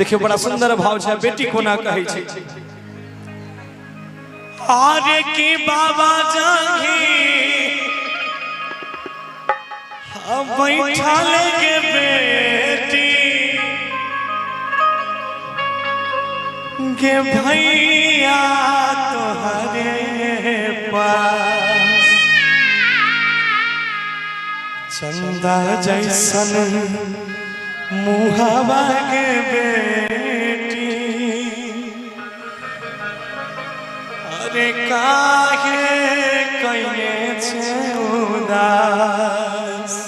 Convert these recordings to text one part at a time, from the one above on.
देखियो बड़ा सुंदर भाव है। बेटी कोना कहे छे आरे की बाबा जागी बैठा के बेटी गे भैया तोहरे पास चंदा जैसन मुहावा के बेटी अरे काहे कइले छे उदास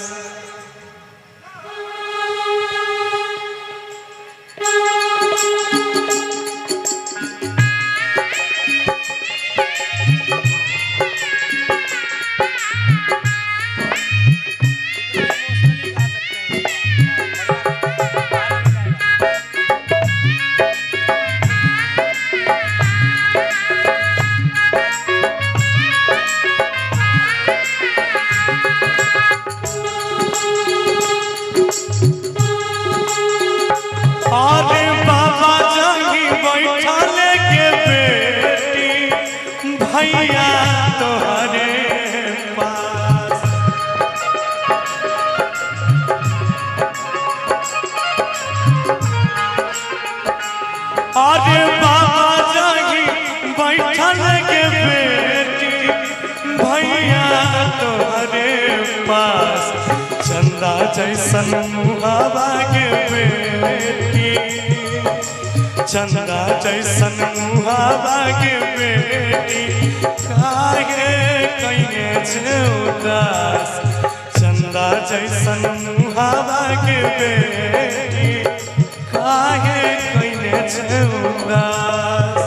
अरे बाबा जागी बैठल के बेटी भैया तोहरे पास अरे बाबा जागी बैठल के बेटी भैया तोहरे पास चंदा जैसन मुहावा के बेटी चंदा जैसन मुहावा के बेटी काहे कइले छे उदास चंदा जैसन मुहावा के बेटी काहे कइले छे उदास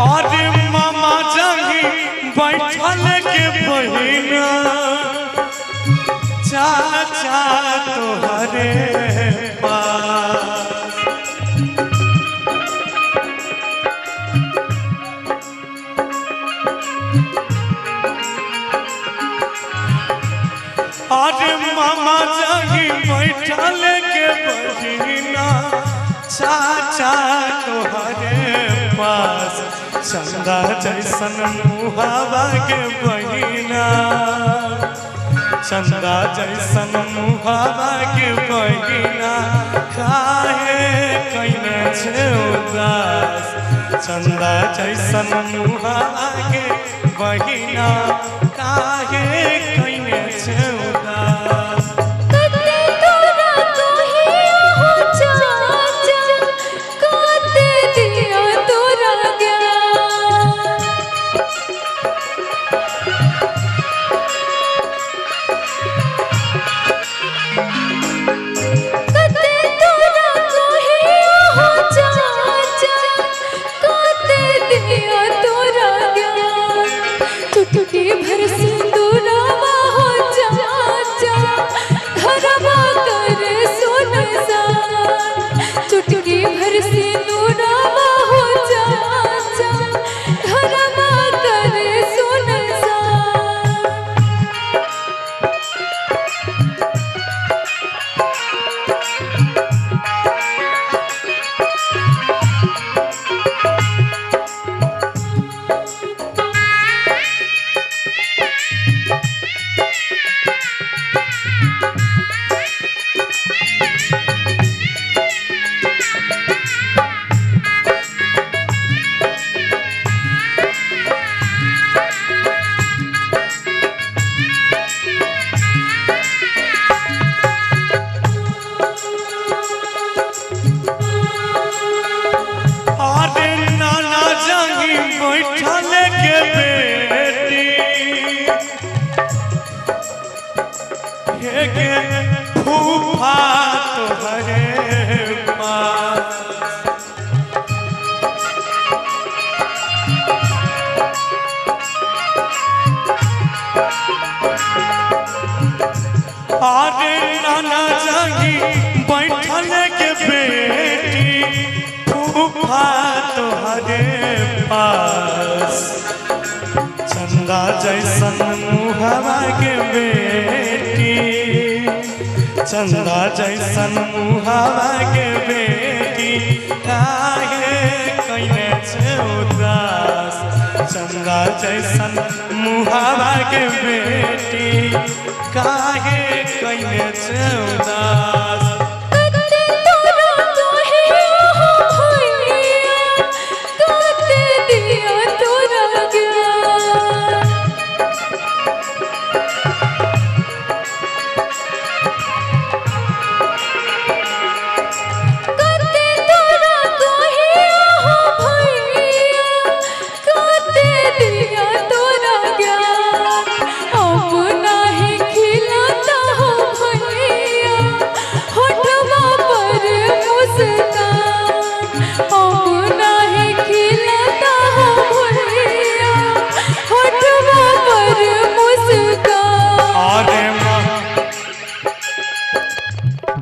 अरे मामा जागी बैठल के बहिना चाचा तोहरे पास अरे मामा जागी बैठल के बहिना चाचा तोहरे पास चंदा जैसन मुहावा के बहिना चंदा जैसन मुहावा के बहिना काहे कइले छे उदास चंदा जैसन मुहावा के बहिना काहे कइले छे उदास भर सिंदूरवा फूफा तोहरे पास चंदा जैसन मुहवा के बेटी चंदा जैसन मुहवा के बेटी काहे कइने छे उदास चंदा जैसन मुहवा के बेटी काहे कइने छे उदास